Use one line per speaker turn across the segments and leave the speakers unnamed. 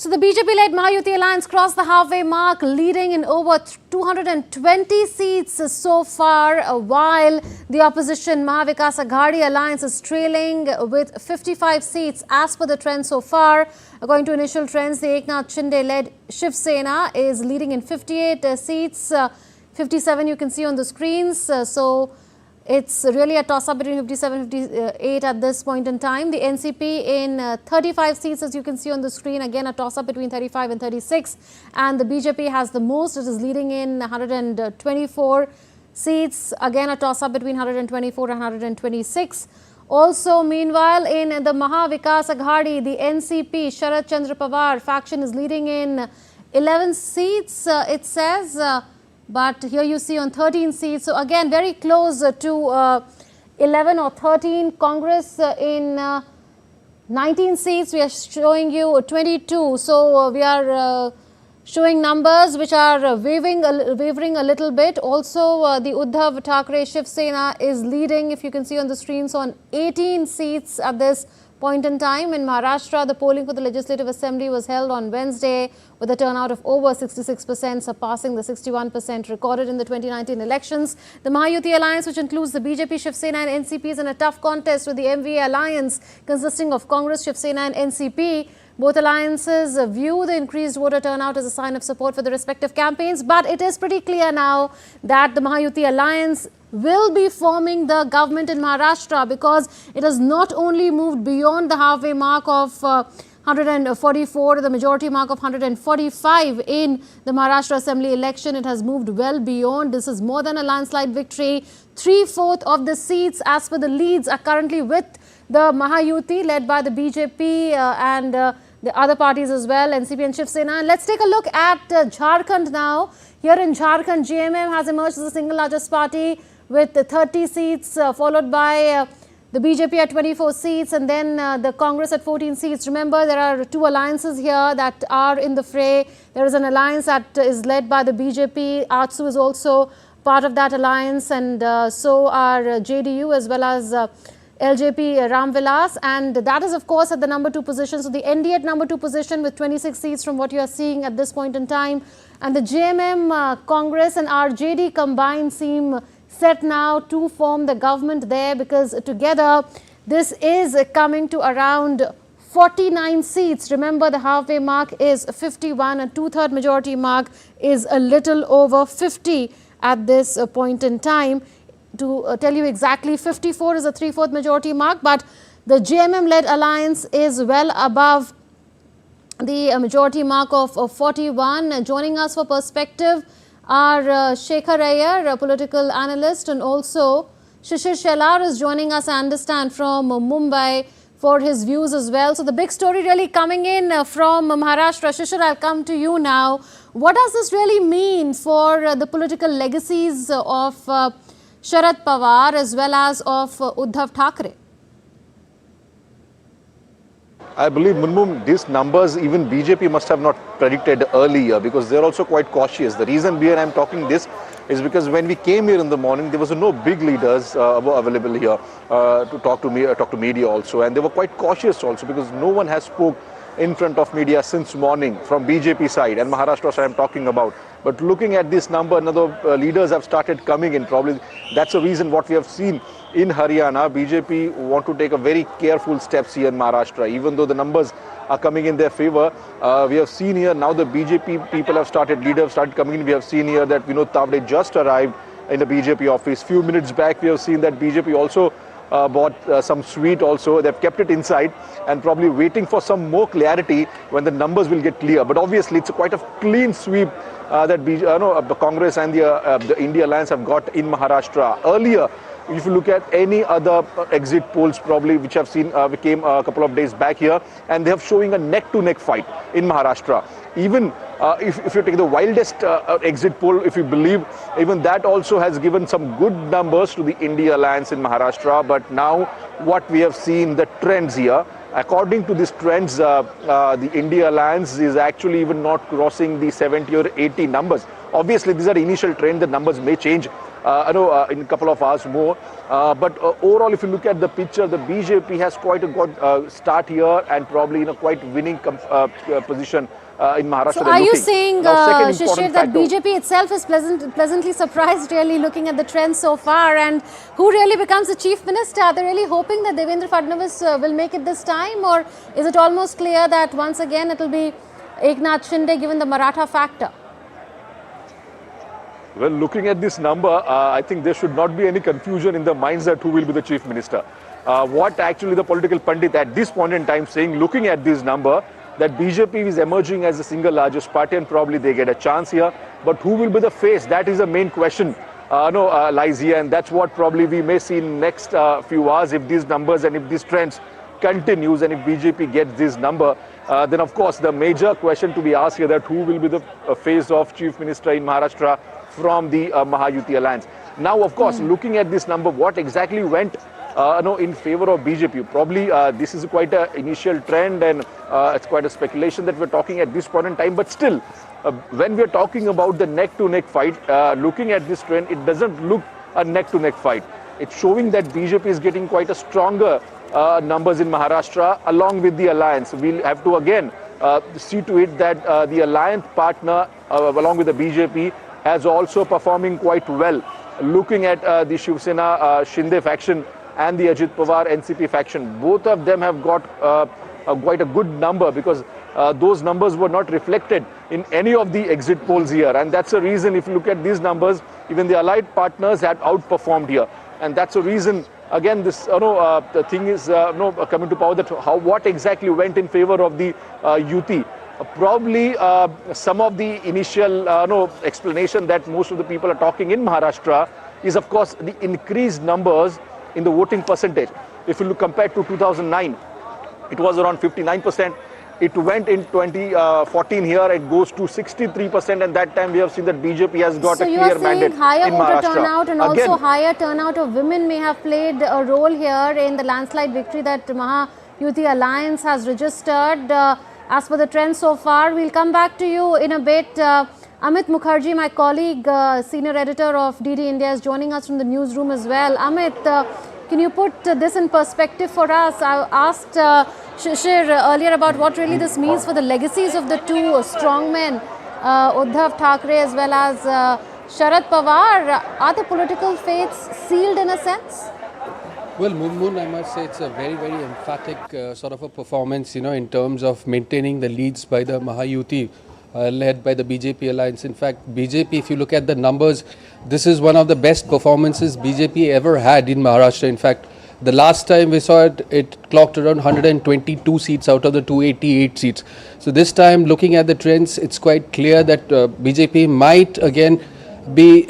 So the BJP-led Mahayuti alliance crossed the halfway mark, leading in over 220 seats so far, while the opposition Mahavikas Aghadi alliance is trailing with 55 seats as per the trend so far. According to initial trends, the Eknath Shinde-led Shiv Sena is leading in 58 seats, 57 you can see on the screens. So it's really a toss-up between 57 and 58 at this point in time. The NCP in 35 seats, as you can see on the screen. Again, a toss-up between 35 and 36. And the BJP has the most. It is leading in 124 seats. Again, a toss-up between 124 and 126. Also, meanwhile, in the Mahavikas Aghadi, the NCP, Sharad Chandra Pawar faction is leading in 11 seats, it says. But here you see on 13 seats. So again, very close to 11 or 13. Congress in 19 seats. We are showing you 22. So we are showing numbers which are wavering a little bit. Also, the Uddhav Thackeray Shiv Sena is leading, if you can see on the screens, on 18 seats at this point in time. In Maharashtra, the polling for the Legislative Assembly was held on Wednesday with a turnout of over 66%, surpassing the 61% recorded in the 2019 elections. The Mahayuti alliance, which includes the BJP, Shiv Sena and NCP, is in a tough contest with the MVA alliance consisting of Congress, Shiv Sena and NCP. Both alliances view the increased voter turnout as a sign of support for the respective campaigns, but it is pretty clear now that the Mahayuti alliance will be forming the government in Maharashtra, because it has not only moved beyond the halfway mark of 144 to the majority mark of 145 in the Maharashtra Assembly election. It has moved well beyond. This is more than a landslide victory. 3/4 of the seats as per the leads are currently with the Mahayuti, led by the BJP and the other parties as well, NCP and Shiv Sena. And let's take a look at Jharkhand now. Here in Jharkhand, JMM has emerged as the single largest party with 30 seats, followed by the BJP at 24 seats, and then the Congress at 14 seats. Remember, there are two alliances here that are in the fray. There is an alliance that is led by the BJP. AJSU is also part of that alliance, and so are JDU as well as LJP Ram Vilas, and that is of course at the number 2 position. So the NDA at number 2 position with 26 seats from what you are seeing at this point in time. And the JMM, Congress and RJD combined seem set now to form the government there, because together this is coming to around 49 seats. Remember, the halfway mark is 51 and 2/3 majority mark is a little over 50 at this point in time. To tell you exactly, 54 is a 3/4 majority mark, but the JMM-led alliance is well above the majority mark of 41. Joining us for perspective are Shekhar Iyer, a political analyst, and also Shishir Shelar is joining us, I understand, from Mumbai for his views as well. So the big story really coming in from Maharashtra. Shishir, I'll come to you now. What does this really mean for the political legacies of Sharad Pawar as well as of Uddhav Thackeray?
I believe, Munmum, these numbers even BJP must have not predicted earlier, because they're also quite cautious. The reason behind I'm talking this is because when we came here in the morning, there was no big leaders available here to talk to media also, and they were quite cautious also, because no one has spoke in front of media since morning from BJP side and Maharashtra side I'm talking about. But looking at this number, another leaders have started coming in. Probably that's the reason what we have seen in Haryana. BJP want to take a very careful steps here in Maharashtra, even though the numbers are coming in their favor. We have seen here now the BJP people have started, leaders have started coming in. We have seen here that Vinod Tavde just arrived in the BJP office. Few minutes back, we have seen that BJP also bought some sweet also. They've kept it inside and probably waiting for some more clarity when the numbers will get clear. But obviously, it's quite a clean sweep that the Congress and the India Alliance have got in Maharashtra. Earlier, if you look at any other exit polls probably which have seen came a couple of days back here, and they have showing a neck-to-neck fight in Maharashtra. Even if you take the wildest exit poll, if you believe, even that also has given some good numbers to the India Alliance in Maharashtra. But now what we have seen, the trends here, according to these trends, the India Alliance is actually even not crossing the 70 or 80 numbers. Obviously, these are initial trends. The numbers may change in a couple of hours more. But overall, if you look at the picture, the BJP has quite a good start here and probably in a quite winning position in Maharashtra.
So are you saying,
Shishir,
that BJP itself is pleasantly surprised really looking at the trends so far, and who really becomes the chief minister? Are they really hoping that Devendra Fadnavis will make it this time, or is it almost clear that once again it will be Eknath Shinde given the Maratha factor?
Well, looking at this number, I think there should not be any confusion in the minds that who will be the chief minister. What actually the political pundit at this point in time saying, looking at this number, that BJP is emerging as the single largest party and probably they get a chance here. But who will be the face? That is the main question lies here, and that's what probably we may see in next few hours if these numbers and if these trends continues and if BJP gets this number. Then of course the major question to be asked here that who will be the face of chief minister in Maharashtra from the Mahayuti alliance. Now of course looking at this number, what exactly went in favor of BJP? Probably this is quite an initial trend and it's quite a speculation that we're talking at this point in time. But still, when we're talking about the neck-to-neck fight, looking at this trend, it doesn't look a neck-to-neck fight. It's showing that BJP is getting quite a stronger numbers in Maharashtra along with the alliance. We'll have to again see to it that the alliance partner along with the BJP has also performing quite well. Looking at the Shiv Sena Shinde faction and the Ajit Pawar NCP faction, both of them have got quite a good number because those numbers were not reflected in any of the exit polls here, and that's the reason if you look at these numbers, even the allied partners had outperformed here, and that's the reason again this the thing is coming to power that what exactly went in favor of the UT. Probably some of the initial explanation that most of the people are talking in Maharashtra is of course the increased numbers in the voting percentage. If you look compared to 2009, it was around 59%. It went in 2014 here, it goes to 63%, and that time we have seen that BJP has got a clear mandate in Maharashtra.
So you are saying higher voter turnout and also higher turnout of women may have played a role here in the landslide victory that Mahayuti Alliance has registered. As per the trend so far, we'll come back to you in a bit. Amit Mukherjee, my colleague, senior editor of DD India, is joining us from the newsroom as well. Amit, can you put this in perspective for us? I asked Shishir earlier about what really this means for the legacies of the two strongmen, Uddhav Thackeray as well as Sharad Pawar. Are the political fates sealed in a sense?
Well, Moon, I must say it's a very, very emphatic sort of a performance, in terms of maintaining the leads by the Mahayuti, led by the BJP alliance. In fact, BJP, if you look at the numbers, this is one of the best performances BJP ever had in Maharashtra. In fact, the last time we saw it, it clocked around 122 seats out of the 288 seats. So this time, looking at the trends, it's quite clear that BJP might again be,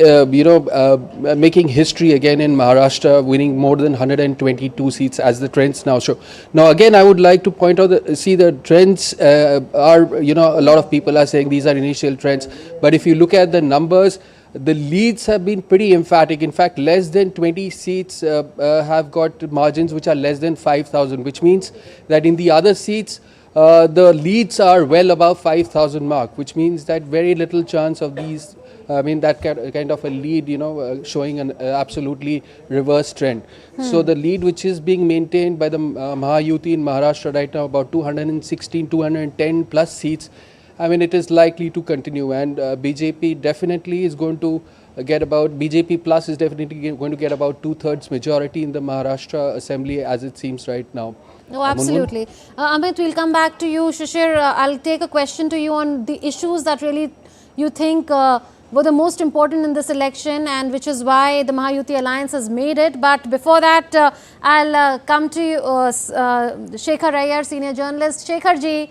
making history again in Maharashtra, winning more than 122 seats as the trends now show. Now, again, I would like to point out that, the trends are, a lot of people are saying these are initial trends. But if you look at the numbers, the leads have been pretty emphatic. In fact, less than 20 seats have got margins which are less than 5,000, which means that in the other seats, the leads are well above 5,000 mark, which means that very little chance of these, that kind of a lead, showing an absolutely reverse trend. So the lead which is being maintained by the Mahayuti in Maharashtra right now, about 216, 210 plus seats, it is likely to continue, and BJP definitely is going to get about, BJP plus is definitely going to get about 2/3 majority in the Maharashtra Assembly as it seems right now.
Oh, absolutely. Amit, we'll come back to you. Shishir, I'll take a question to you on the issues that really you think were the most important in this election and which is why the Mahayuti Alliance has made it. But before that, I'll come to you, Shekhar Iyer, senior journalist. Shekhar ji,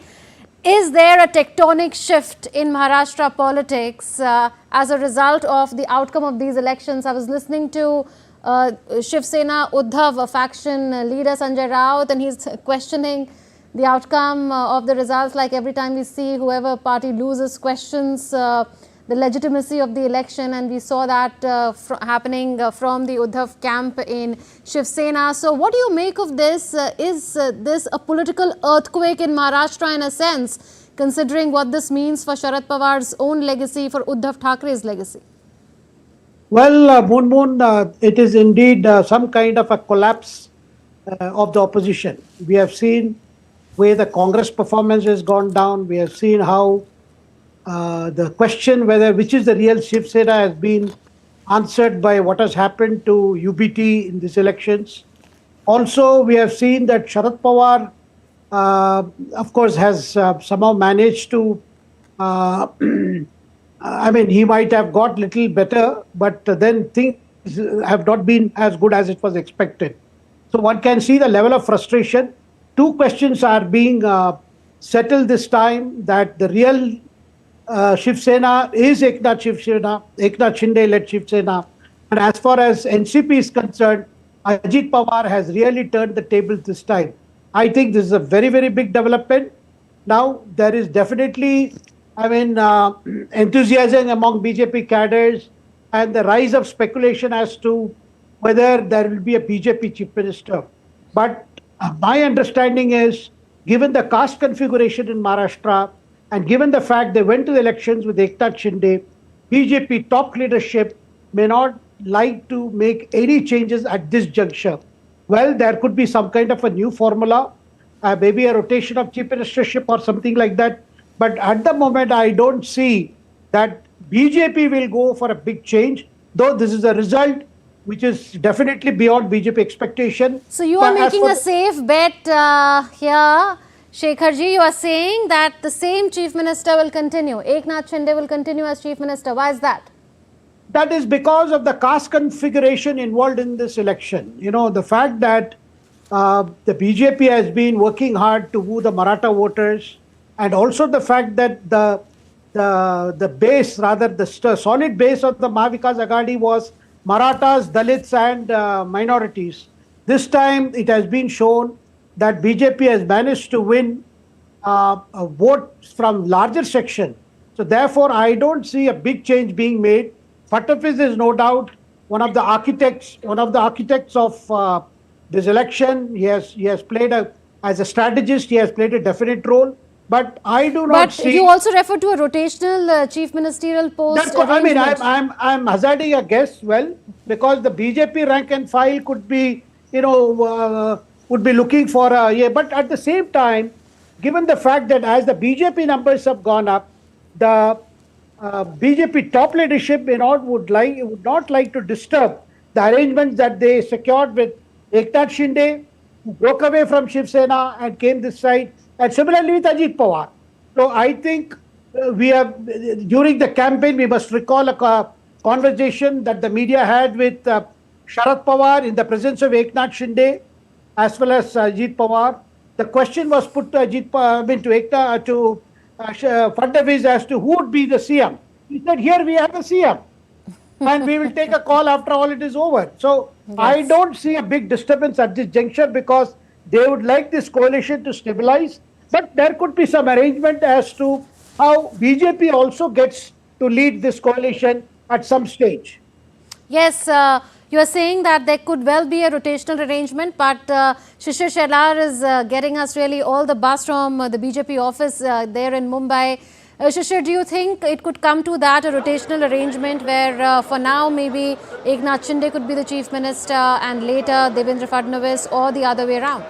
is there a tectonic shift in Maharashtra politics as a result of the outcome of these elections? I was listening to Shiv Sena Uddhav faction leader Sanjay Raut, and he's questioning the outcome of the results. Like every time we see whoever party loses questions the legitimacy of the election, and we saw that happening from the Uddhav camp in Shiv Sena. So what do you make of this? Is this a political earthquake in Maharashtra in a sense, considering what this means for Sharad Pawar's own legacy, for Uddhav Thackeray's legacy?
Well, it is indeed some kind of a collapse of the opposition. We have seen where the Congress performance has gone down. We have seen how the question whether which is the real Shiv Sena has been answered by what has happened to UBT in these elections. Also, we have seen that Sharad Pawar, of course, has somehow managed to. I mean, he might have got little better, but then things have not been as good as it was expected. So one can see the level of frustration. Two questions are being settled this time, that the real Shiv Sena is Eknath Shinde-led Shiv Sena. And as far as NCP is concerned, Ajit Pawar has really turned the tables this time. I think this is a very, very big development. Now, there is definitely, enthusiasm among BJP cadres and the rise of speculation as to whether there will be a BJP chief minister. But my understanding is, given the caste configuration in Maharashtra and given the fact they went to the elections with Eknath Shinde, BJP top leadership may not like to make any changes at this juncture. Well, there could be some kind of a new formula, maybe a rotation of chief ministership or something like that. But at the moment, I don't see that BJP will go for a big change, though this is a result which is definitely beyond BJP expectation.
So you are making a safe bet here, Shekharji. You are saying that the same chief minister will continue. Eknath Shinde will continue as chief minister. Why is that?
That is because of the caste configuration involved in this election. You know, the fact that the BJP has been working hard to woo the Maratha voters, and also the fact that the base, rather the solid base of the Mahavikas Aghadi was Marathas, Dalits and minorities. This time it has been shown that BJP has managed to win votes from larger section. So therefore, I don't see a big change being made. Fadnavis is no doubt one of the architects of this election. He has played as a strategist. He has played a definite role. But I do not see.
But you also refer to a rotational chief ministerial post.
I'm hazarding a guess. Well, because the BJP rank and file could be, would be looking for a But at the same time, given the fact that as the BJP numbers have gone up, the BJP top leadership would not like to disturb the arrangements that they secured with Eknath Shinde, who broke away from Shiv Sena and came this side, and similarly with Ajit Pawar. So I think during the campaign, we must recall a conversation that the media had with Sharad Pawar in the presence of Eknath Shinde as well as Ajit Pawar. The question was put to Fadnavis as to who would be the CM. He said, here we have a CM. And we will take a call after all it is over. So yes. I don't see a big disturbance at this juncture because they would like this coalition to stabilize. But there could be some arrangement as to how BJP also gets to lead this coalition at some stage.
Yes, you are saying that there could well be a rotational arrangement, but Shishir Shelar is getting us really all the buzz from the BJP office there in Mumbai. Shishir, do you think it could come to that, a rotational arrangement where for now maybe Eknath Shinde could be the chief minister and later Devendra Fadnavis, or the other way around?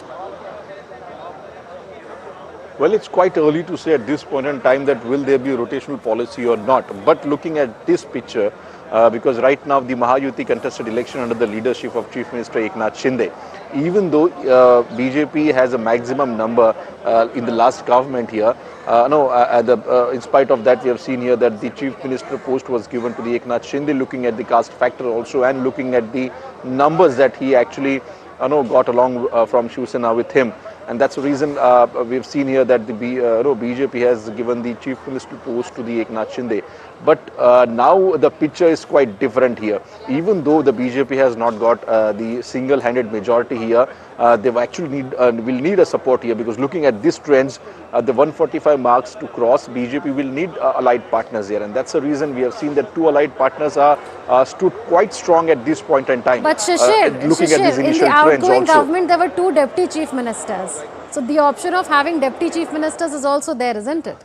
Well, it's quite early to say at this point in time that will there be a rotational policy or not. But looking at this picture, because right now the Mahayuti contested election under the leadership of Chief Minister Eknath Shinde. Even though BJP has a maximum number in the last government here, in spite of that, we have seen here that the Chief Minister post was given to the Eknath Shinde, looking at the caste factor also and looking at the numbers that he actually got along from Shiv Sena with him. And that's the reason we've seen here that the BJP has given the Chief Minister post to the Eknath Shinde. But now the picture is quite different here. Even though the BJP has not got the single-handed majority here, they actually will need a support here, because looking at these trends, the 145 marks to cross, BJP will need allied partners here. And that's the reason we have seen that two allied partners are stood quite strong at this point in time.
But Shishir,
at these
in the outgoing government, there were two deputy chief ministers. So the option of having deputy chief ministers is also there, isn't it?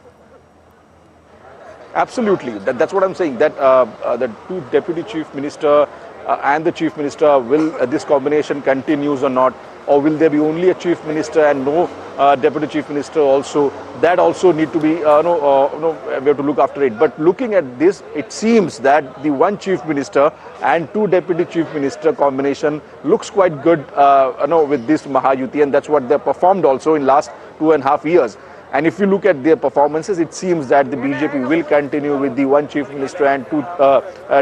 Absolutely. That's what I'm saying. That the two deputy chief minister and the chief minister, will this combination continues or not, or will there be only a chief minister and no deputy chief minister also? That also need to be we have to look after it. But looking at this, it seems that the one chief minister and two deputy chief minister combination looks quite good with this Mahayuti, and that's what they performed also in last 2.5 years. And if you look at their performances, it seems that the BJP will continue with the one chief minister and two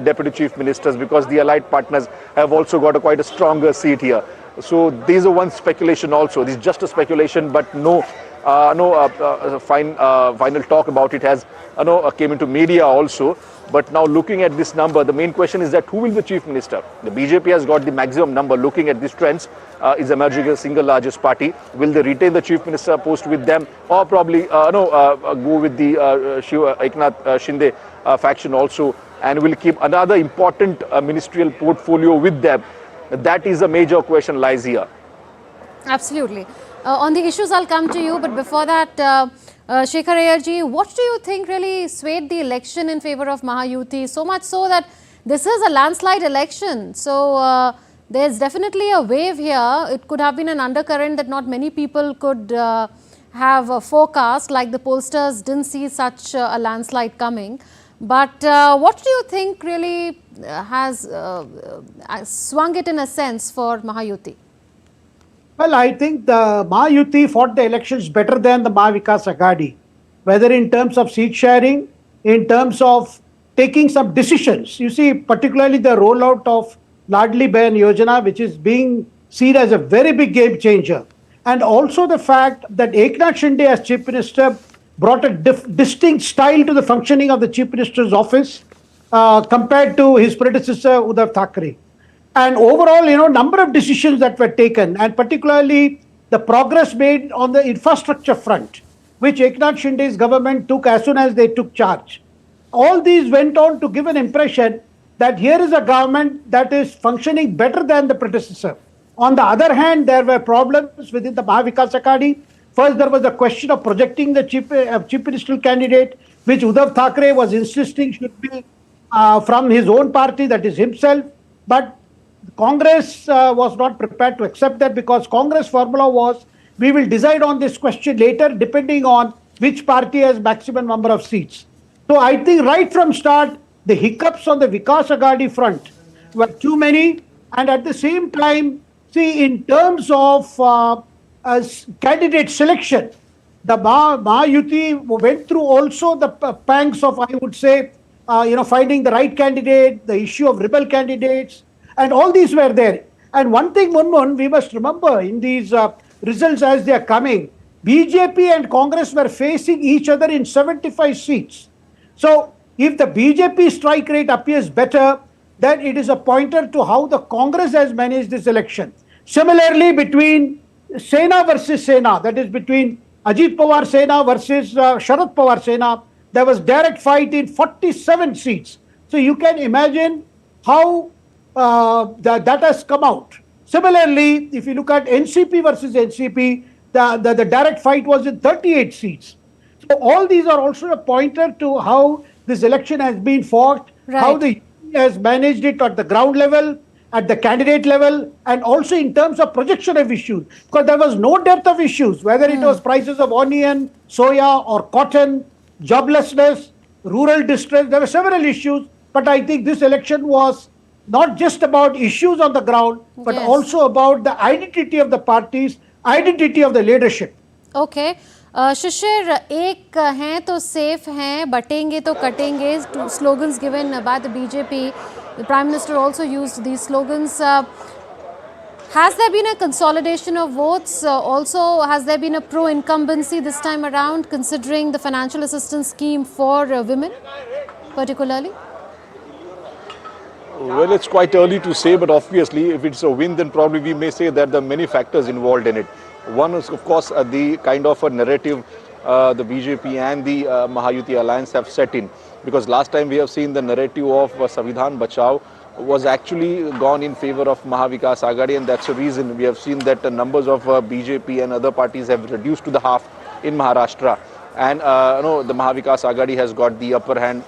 deputy chief ministers, because the allied partners have also got quite a stronger seat here. So these are one speculation also. This is just a speculation, but no final talk about it has came into media also. But now looking at this number, the main question is that who will be the chief minister? The BJP has got the maximum number. Looking at these trends, is emerging as the single largest party. Will they retain the chief minister post with them, or probably go with the Eknath Shinde faction also, and will keep another important ministerial portfolio with them? That is a major question lies here.
Absolutely. On the issues, I'll come to you, but before that, Shekhar Ayerji, what do you think really swayed the election in favor of Mahayuti? So much so that this is a landslide election. So there's definitely a wave here. It could have been an undercurrent that not many people could have forecast, like the pollsters didn't see such a landslide coming. But what do you think really has swung it in a sense for Mahayuti?
Well, I think the Mahayuti fought the elections better than the Mahavikas Aghadi, whether in terms of seat sharing, in terms of taking some decisions. You see, particularly the rollout of Ladli Bahan Yojana, which is being seen as a very big game changer. And also the fact that Eknath Shinde as Chief Minister brought a distinct style to the functioning of the Chief Minister's office compared to his predecessor Uddhav Thackeray. And overall, number of decisions that were taken, and particularly the progress made on the infrastructure front, which Eknath Shinde's government took as soon as they took charge. All these went on to give an impression that here is a government that is functioning better than the predecessor. On the other hand, there were problems within the Mahavikas Aghadi. First, there was the question of projecting the chief ministerial candidate, which Uddhav Thackeray was insisting should be from his own party, that is himself. But Congress was not prepared to accept that, because Congress formula was, we will decide on this question later depending on which party has maximum number of seats. So I think right from start, the hiccups on the Vikas Aghadi front were too many. And at the same time, see, in terms of candidate selection, the Mahayuti went through also the pangs of, I would say, finding the right candidate, the issue of rebel candidates, and all these were there. And one thing, Munmun, we must remember in these results as they are coming, BJP and Congress were facing each other in 75 seats. So if the BJP strike rate appears better, then it is a pointer to how the Congress has managed this election. Similarly, between Sena versus Sena, that is between Ajit Pawar Sena versus Sharad Pawar Sena, there was direct fight in 47 seats. So you can imagine how that has come out. Similarly, if you look at NCP versus NCP, the direct fight was in 38 seats. So all these are also a pointer to how this election has been fought, right, how the UP has managed it at the ground level, at the candidate level, and also in terms of projection of issues. Because there was no depth of issues, whether it was prices of onion, soya or cotton, joblessness, rural distress. There were several issues, but I think this election was not just about issues on the ground, but also about the identity of the parties, identity of the leadership.
Okay. Shishir, एक हैं तो safe हैं, बटेंगे तो कटेंगे, two slogans given by the BJP. The Prime Minister also used these slogans. Has there been a consolidation of votes? Also, has there been a pro-incumbency this time around, considering the financial assistance scheme for women, particularly?
Well, it's quite early to say, but obviously, if it's a win, then probably we may say that there are many factors involved in it. One is, of course, the kind of a narrative the BJP and the Mahayuti alliance have set in. Because last time we have seen the narrative of Samvidhan Bachao was actually gone in favor of Mahavikas Aghadi, and that's the reason we have seen that the numbers of BJP and other parties have reduced to the half in Maharashtra. and the Mahavikas Aghadi has got the upper hand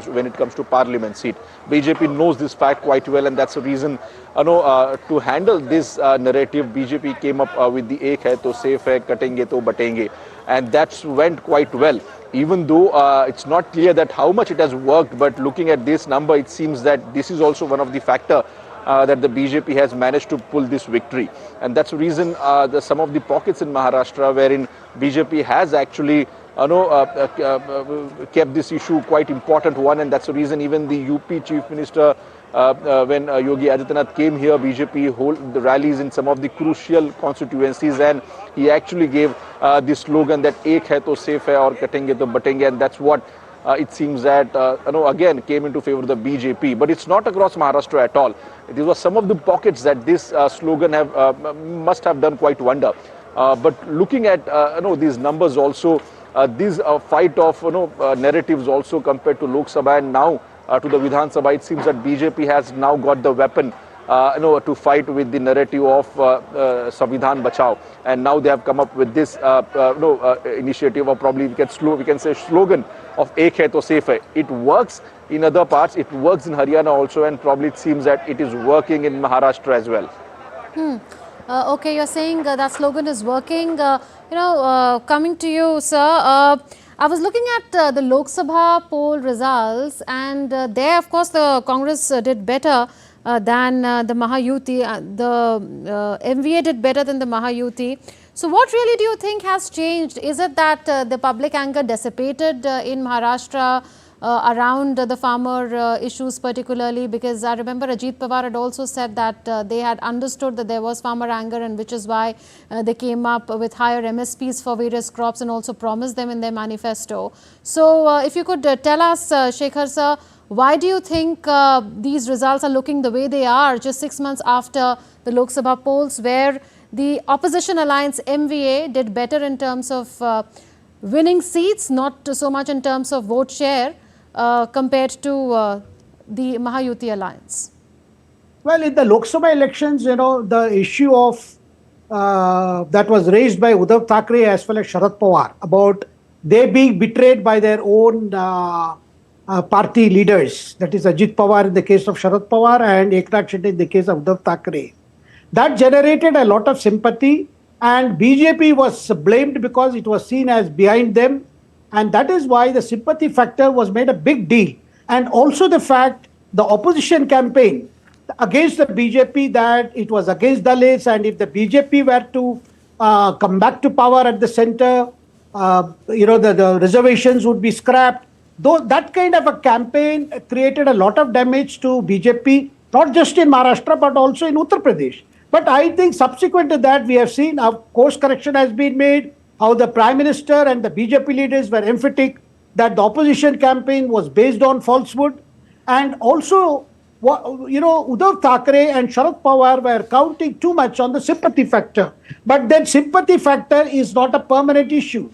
when it comes to parliament seat. BJP knows this fact quite well, and that's the reason to handle this narrative, BJP came up with the ek hai to safe hai, katenge to batenge, and that's went quite well. Even though it's not clear that how much it has worked, but looking at this number, it seems that this is also one of the factor that the BJP has managed to pull this victory. And that's the reason some of the pockets in Maharashtra wherein BJP has actually kept this issue quite important one, and that's the reason even the UP Chief Minister, when Yogi Adityanath came here, BJP hold the rallies in some of the crucial constituencies, and he actually gave the slogan that ek hai to safe hai aur katenge to batenge, and that's what it seems that again came into favor of the BJP. But it's not across Maharashtra at all. These were some of the pockets that this slogan must have done quite wonder. But looking at these numbers also, these fight of narratives also compared to Lok Sabha and now to the Vidhan Sabha, it seems that BJP has now got the weapon to fight with the narrative of Samvidhan Bachao, and now they have come up with this initiative, or probably we can say slogan of Ek Hai To Safe Hai. It works in other parts, it works in Haryana also, and probably it seems that it is working in Maharashtra as well.
Okay, you're saying that slogan is working. Coming to you, sir. I was looking at the Lok Sabha poll results, and there, of course, the Congress did better than the Mahayuti. The MVA did better than the Mahayuti. So what really do you think has changed? Is it that the public anger dissipated in Maharashtra around the farmer issues particularly? Because I remember Ajit Pawar had also said that they had understood that there was farmer anger, and which is why they came up with higher MSPs for various crops and also promised them in their manifesto. So if you could tell us, Shekhar sir, why do you think these results are looking the way they are just 6 months after the Lok Sabha polls, where the opposition alliance MVA did better in terms of winning seats, not so much in terms of vote share compared to the Mahayuti alliance?
Well, in the Lok Sabha elections, the issue of that was raised by Uddhav Thackeray as well as Sharad Pawar about they being betrayed by their own party leaders, that is Ajit Pawar in the case of Sharad Pawar and Eknath Shinde in the case of Uddhav Thackeray. That generated a lot of sympathy, and BJP was blamed because it was seen as behind them, and that is why the sympathy factor was made a big deal. And also the fact the opposition campaign against the BJP, that it was against Dalits, and if the BJP were to come back to power at the center, the reservations would be scrapped. Though that kind of a campaign created a lot of damage to BJP, not just in Maharashtra but also in Uttar Pradesh. But I think subsequent to that, we have seen a course correction has been made, how the Prime Minister and the BJP leaders were emphatic that the opposition campaign was based on falsehood. And also, Uddhav Thackeray and Sharad Pawar were counting too much on the sympathy factor. But that sympathy factor is not a permanent issue.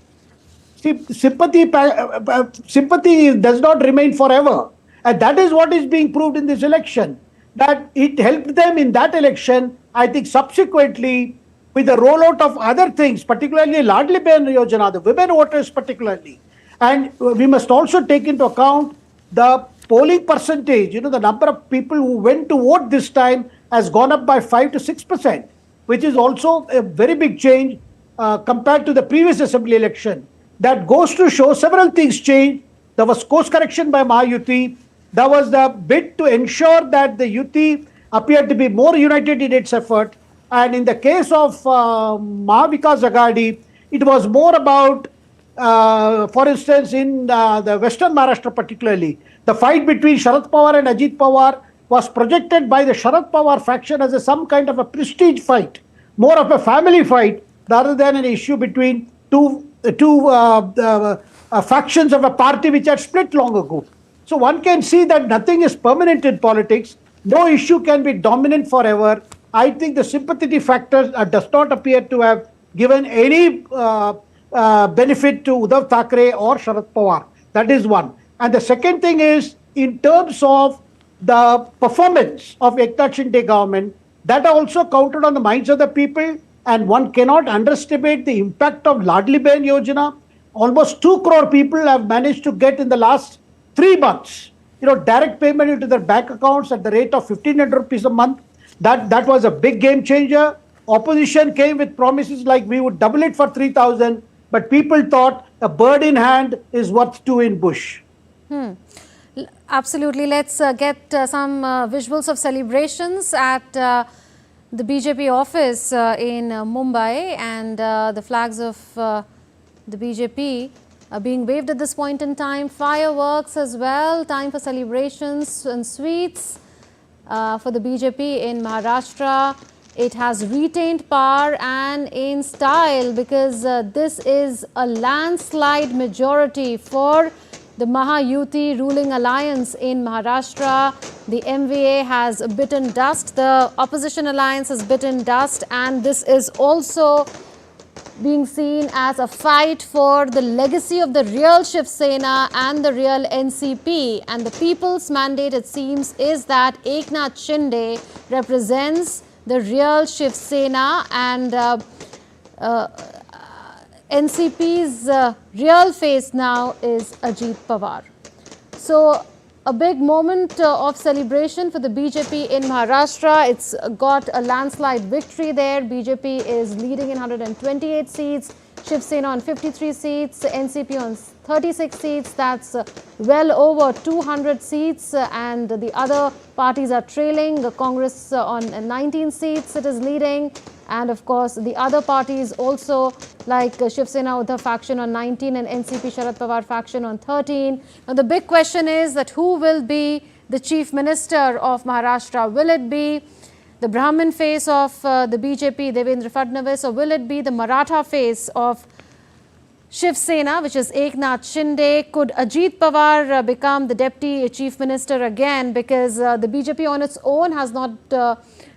Sympathy does not remain forever. And that is what is being proved in this election, that it helped them in that election. I think subsequently, with the rollout of other things, particularly Ladli Behan Yojana, the women voters particularly, and we must also take into account the polling percentage, the number of people who went to vote this time has gone up by 5 to 6%, which is also a very big change compared to the previous assembly election. That goes to show several things changed. There was course correction by Mahayuti. There was the bid to ensure that the Yuti appeared to be more united in its effort. And in the case of Mahavikas Aghadi, it was more about, for instance, in the Western Maharashtra particularly, the fight between Sharad Pawar and Ajit Pawar was projected by the Sharad Pawar faction as some kind of a prestige fight, more of a family fight rather than an issue between two factions of a party which had split long ago. So one can see that nothing is permanent in politics. No issue can be dominant forever. I think the sympathy factor does not appear to have given any benefit to Uddhav Thackeray or Sharad Pawar. That is one. And the second thing is, in terms of the performance of Eknath Shinde government, that also counted on the minds of the people, and one cannot underestimate the impact of Ladli Behan Yojana. almost 2 crore people have managed to get in the last 3 months, direct payment into their bank accounts at the rate of 1,500 rupees a month. That was a big game changer. Opposition came with promises like we would double it for 3,000, but people thought a bird in hand is worth two in bush.
Absolutely. Let's get some visuals of celebrations at the BJP office in Mumbai, and the flags of the BJP are being waved at this point in time. Fireworks as well. Time for celebrations and sweets for the BJP in Maharashtra. It has retained power and in style, because this is a landslide majority for the Mahayuti ruling alliance in Maharashtra. The MVA has bitten dust, the opposition alliance has bitten dust, and this is also being seen as a fight for the legacy of the real Shiv Sena and the real NCP. And the people's mandate, it seems, is that Eknath Shinde represents the real Shiv Sena, and NCP's real face now is Ajit Pawar. So a big moment of celebration for the BJP in Maharashtra. It's got a landslide victory there. BJP is leading in 128 seats, Shiv Sena on 53 seats, NCP on 36 seats. That's well over 200 seats, and the other parties are trailing. Congress on 19 seats, it is leading. And of course, the other parties also, like Shiv Sena Uddhav faction on 19 and NCP Sharad Pawar faction on 13. Now, the big question is that who will be the Chief Minister of Maharashtra? Will it be the Brahmin face of the BJP, Devendra Fadnavis, or will it be the Maratha face of Shiv Sena, which is Eknath Shinde? Could Ajit Pawar become the Deputy Chief Minister again? Because the BJP on its own has not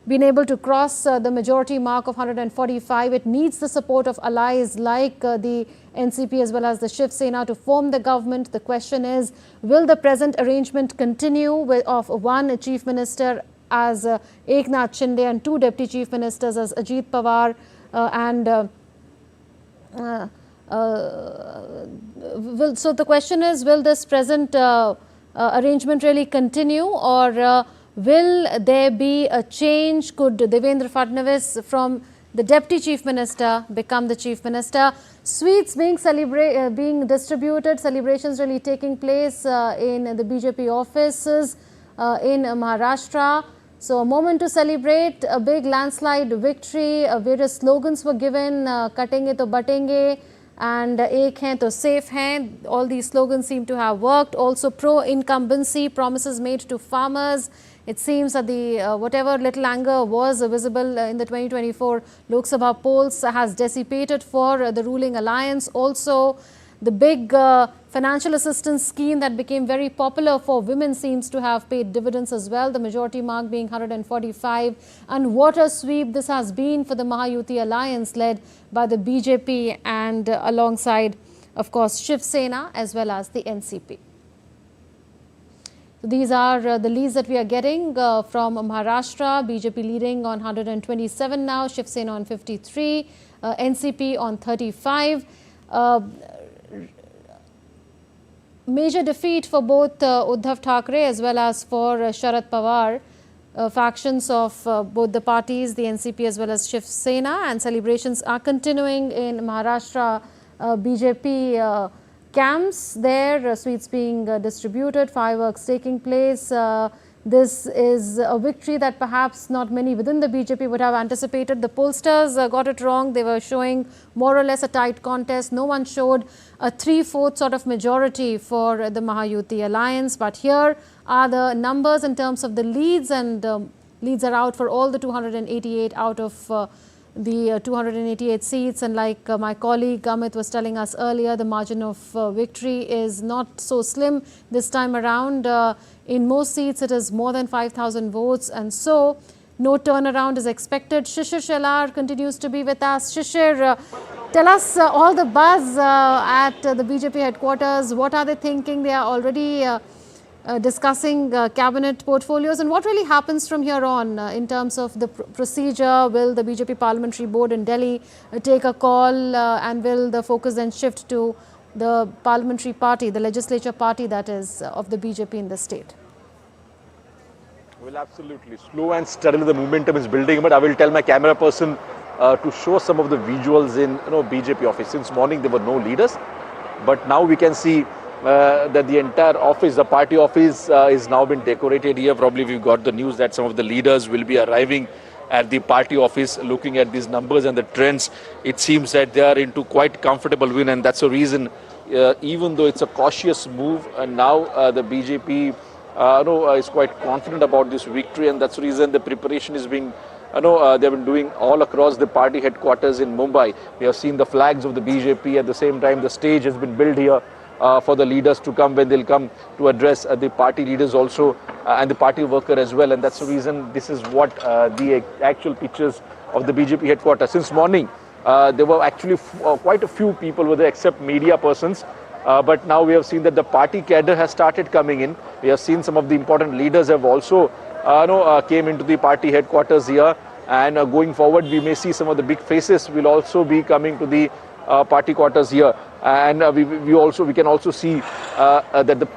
been able to cross the majority mark of 145. It needs the support of allies like the NCP as well as the Shiv Sena to form the government. The question is, will the present arrangement continue of one Chief Minister as Eknath Shinde and two Deputy Chief Ministers as Ajit Pawar so the question is, will this present arrangement really continue, or will there be a change? Could Devendra Fadnavis from the Deputy Chief Minister become the Chief Minister? Sweets being distributed, celebrations really taking place in the BJP offices in Maharashtra. So a moment to celebrate, a big landslide victory. Various slogans were given, Katenge to Batenge and Ek Hain to Safe Hain. All these slogans seem to have worked. Also pro-incumbency, promises made to farmers. It seems that the whatever little anger was visible in the 2024 Lok Sabha polls has dissipated for the ruling alliance. Also, the big financial assistance scheme that became very popular for women seems to have paid dividends as well, the majority mark being 145. And what a sweep this has been for the Mahayuti alliance led by the BJP and alongside, of course, Shiv Sena as well as the NCP. These are the leads that we are getting from Maharashtra. BJP leading on 127 now, Shiv Sena on 53, NCP on 35. Major defeat for both Uddhav Thackeray as well as for Sharad Pawar. Factions of both the parties, the NCP as well as Shiv Sena, and celebrations are continuing in Maharashtra BJP camps there, sweets being distributed, fireworks taking place. This is a victory that perhaps not many within the BJP would have anticipated. The pollsters got it wrong. They were showing more or less a tight contest. No one showed a 3/4 sort of majority for the Mahayuti alliance. But here are the numbers in terms of the leads, and leads are out for all the 288 out of the 288 seats. And like my colleague Amit was telling us earlier, the margin of victory is not so slim this time around. In most seats, it is more than 5,000 votes, and so no turnaround is expected. Shishir Shelar continues to be with us. Shishir, tell us all the buzz at the BJP headquarters. What are they thinking? They are already discussing cabinet portfolios, and what really happens from here on in terms of the procedure? Will the BJP parliamentary board in Delhi take a call, and will the focus then shift to the parliamentary party, the legislature party that is of the BJP in the state?
Well, absolutely. Slow and steadily the momentum is building, but I will tell my camera person to show some of the visuals in BJP office. Since morning there were no leaders, but now we can see that the entire office, the party office, is now been decorated here. Probably we've got the news that some of the leaders will be arriving at the party office. Looking at these numbers and the trends, it seems that they are into quite comfortable win, and that's the reason, even though it's a cautious move, and now the BJP is quite confident about this victory, and that's the reason the preparation is being they've been doing all across the party headquarters in Mumbai. We have seen the flags of the BJP. At the same time, the stage has been built here for the leaders to come when they'll come to address the party leaders also and the party worker as well. And that's the reason this is what the actual pictures of the BJP headquarters. Since morning, there were actually quite a few people were there except media persons. But now we have seen that the party cadre has started coming in. We have seen some of the important leaders have also came into the party headquarters here. And going forward, we may see some of the big faces will also be coming to the party quarters here. And we can also see that the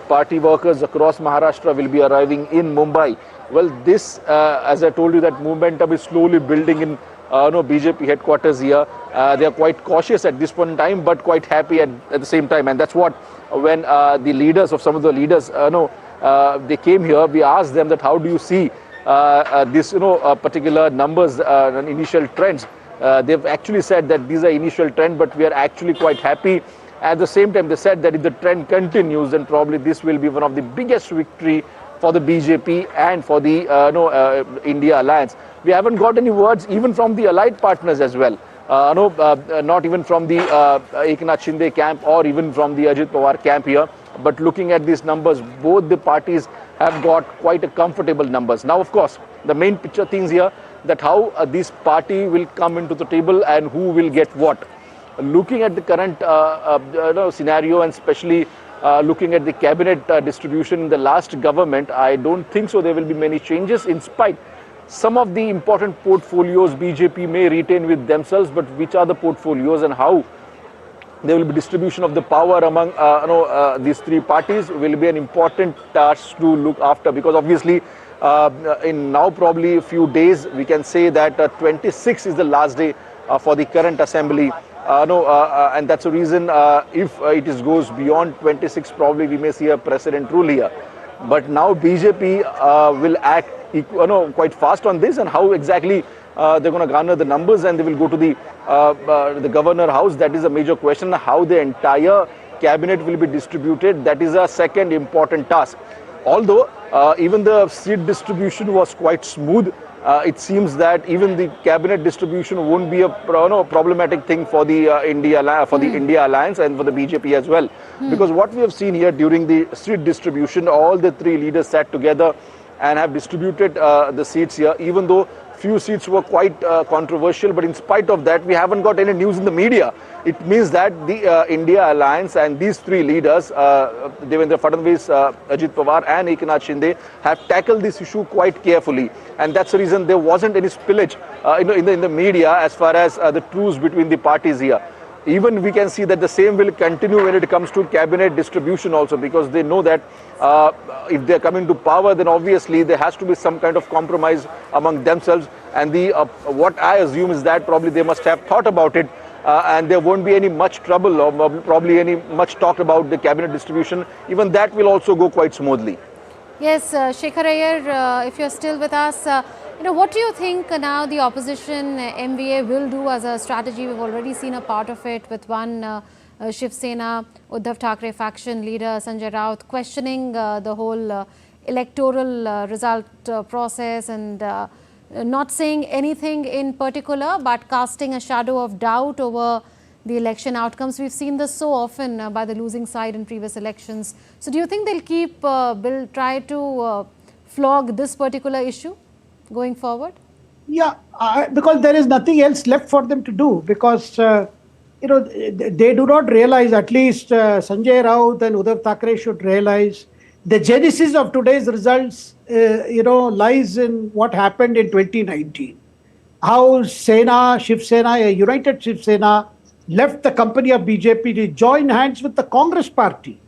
party workers across Maharashtra will be arriving in Mumbai. Well, this, as I told you, that momentum is slowly building in BJP headquarters here. They are quite cautious at this point in time, but quite happy at the same time. And that's what, when the leaders of some of the leaders, they came here, we asked them that how do you see this, particular numbers and initial trends. They've actually said that these are initial trend, but we are actually quite happy. At the same time, they said that if the trend continues, then probably this will be one of the biggest victory for the BJP and for the India Alliance. We haven't got any words even from the allied partners as well. Not even from the Eknath Shinde camp or even from the Ajit Pawar camp here. But looking at these numbers, both the parties have got quite a comfortable numbers. Now, of course, the main picture things here, that how this party will come into the table and who will get what. Looking at the current scenario, and especially looking at the cabinet distribution in the last government, I don't think so there will be many changes, in spite some of the important portfolios BJP may retain with themselves, but which are the portfolios and how there will be distribution of the power among these three parties will be an important task to look after, because obviously in now probably a few days we can say that 26 is the last day for the current assembly. And that's the reason if it goes beyond 26, probably we may see a precedent rule here. But now BJP will act quite fast on this, and how exactly they're going to garner the numbers and they will go to the governor house. That is a major question. How the entire cabinet will be distributed, that is a second important task. Although even the seat distribution was quite smooth, it seems that even the cabinet distribution won't be a problematic thing for the India Alliance and for the BJP as well. Because what we have seen here during the seat distribution, all the three leaders sat together and have distributed the seats here, even though few seats were quite controversial, but in spite of that, we haven't got any news in the media. It means that the India Alliance and these three leaders, Devendra Fadnavis, Ajit Pawar and Eknath Shinde, have tackled this issue quite carefully. And that's the reason there wasn't any spillage in the media as far as the truce between the parties here. Even we can see that the same will continue when it comes to cabinet distribution also, because they know that if they're coming to power, then obviously there has to be some kind of compromise among themselves. And what I assume is that probably they must have thought about it, and there won't be any much trouble or probably any much talk about the cabinet distribution. Even that will also go quite smoothly.
Yes, Shekhar Iyer, if you're still with us, what do you think now the opposition MVA will do as a strategy? We've already seen a part of it with one Shiv Sena, Uddhav Thackeray faction leader Sanjay Raut questioning the whole electoral result process and not saying anything in particular, but casting a shadow of doubt over the election outcomes. We've seen this so often by the losing side in previous elections. So do you think they'll try to flog this particular issue going forward?
Yeah, because there is nothing else left for them to do, because they do not realize, at least Sanjay Raut and Uddhav Thackeray should realize, the genesis of today's results lies in what happened in 2019. How Shiv Sena, a united Shiv Sena, left the company of BJP to join hands with the Congress party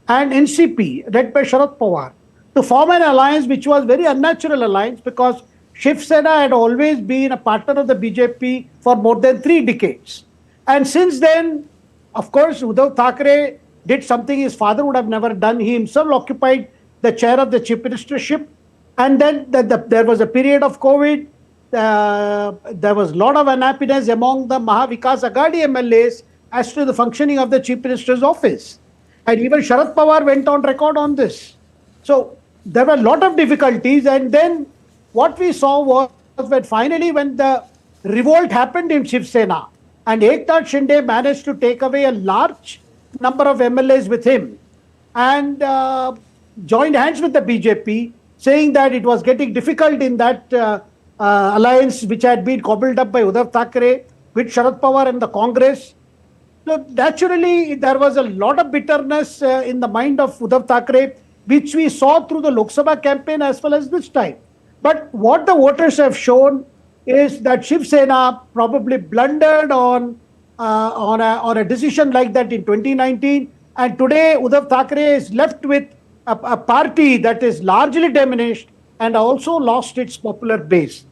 and NCP, led by Sharad Pawar, to form an alliance which was very unnatural alliance because Shiv Sena had always been a partner of the BJP for more than 3 decades. And since then, of course, Uddhav Thackeray did something his father would have never done. He himself occupied the chair of the chief ministership. And then there was a period of COVID. There was a lot of unhappiness among the Mahavikas Aghadi MLAs as to the functioning of the chief minister's office. And even Sharad Pawar went on record on this. So there were a lot of difficulties. And then what we saw was that finally when the revolt happened in Shiv Sena and Eknath Shinde managed to take away a large number of MLAs with him and joined hands with the BJP, saying that it was getting difficult in that alliance which had been cobbled up by Uddhav Thackeray with Sharad Pawar and the Congress. So naturally, there was a lot of bitterness in the mind of Uddhav Thackeray, which we saw through the Lok Sabha campaign as well as this time. But what the voters have shown is that Shiv Sena probably blundered on a decision like that in 2019. And today, Uddhav Thackeray is left with a party that is largely diminished and also lost its popular base.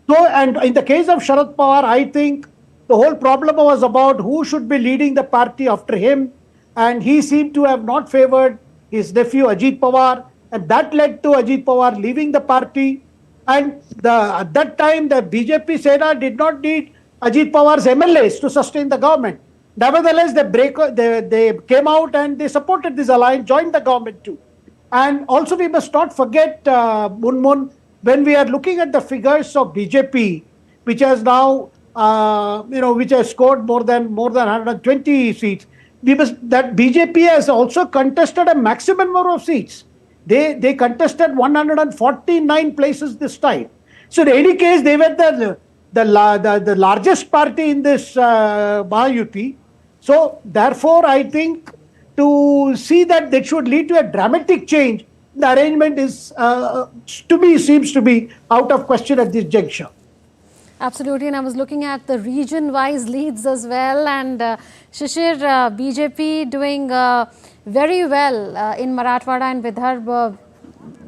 So, and in the case of Sharad Pawar, I think the whole problem was about who should be leading the party after him. And he seemed to have not favored his nephew Ajit Pawar. And that led to Ajit Pawar leaving the party. And at that time, the BJP Sena did not need Ajit Pawar's MLAs to sustain the government. Nevertheless, they came out and they supported this alliance, joined the government too. And also, we must not forget, Munmun, when we are looking at the figures of BJP, which has now, which has scored more than 120 seats, that BJP has also contested a maximum number of seats. They contested 149 places this time. So in any case, they were the largest party in this Mahayuti. So therefore, I think to see that should lead to a dramatic change, the arrangement is, to me, seems to be out of question at this juncture.
Absolutely, and I was looking at the region-wise leads as well, and Shishir, BJP doing very well in Marathwada and Vidarbha.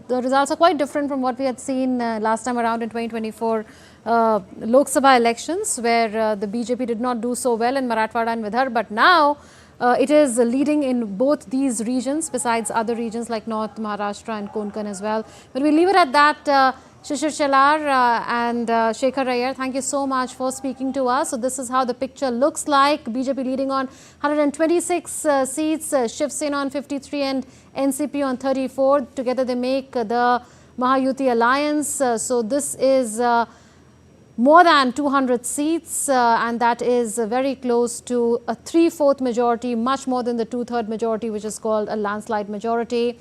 The results are quite different from what we had seen last time around in 2024 Lok Sabha elections, where the BJP did not do so well in Marathwada and Vidarbha, but now it is leading in both these regions, besides other regions like North Maharashtra and Konkan as well. But we leave it at that. Shishir Shelar and Shekhar Iyer, thank you so much for speaking to us. So this is how the picture looks like. BJP leading on 126 seats, Shiv Sena on 53 and NCP on 34. Together they make the Mahayuti alliance. So this is more than 200 seats and that is very close to a 3/4 majority, much more than the 2/3 majority, which is called a landslide majority.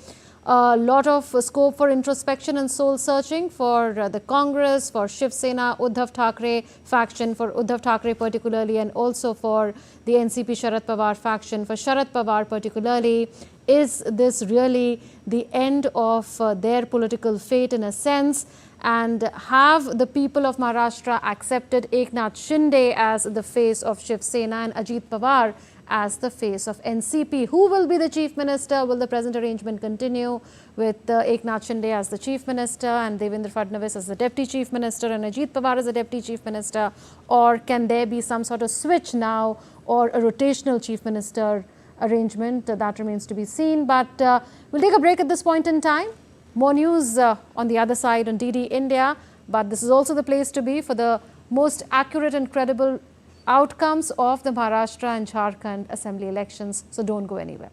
A lot of scope for introspection and soul searching for the Congress, for Shiv Sena, Uddhav Thackeray faction, for Uddhav Thackeray particularly, and also for the NCP Sharad Pawar faction. For Sharad Pawar particularly, is this really the end of their political fate in a sense? And have the people of Maharashtra accepted Eknath Shinde as the face of Shiv Sena and Ajit Pawar as the face of NCP? Who will be the chief minister? Will the present arrangement continue with Eknath Shinde as the chief minister and Devendra Fadnavis as the deputy chief minister and Ajit Pawar as the deputy chief minister? Or can there be some sort of switch now or a rotational chief minister arrangement? That remains to be seen. But we'll take a break at this point in time. More news on the other side on DD India. But this is also the place to be for the most accurate and credible outcomes of the Maharashtra and Jharkhand assembly elections. So don't go anywhere.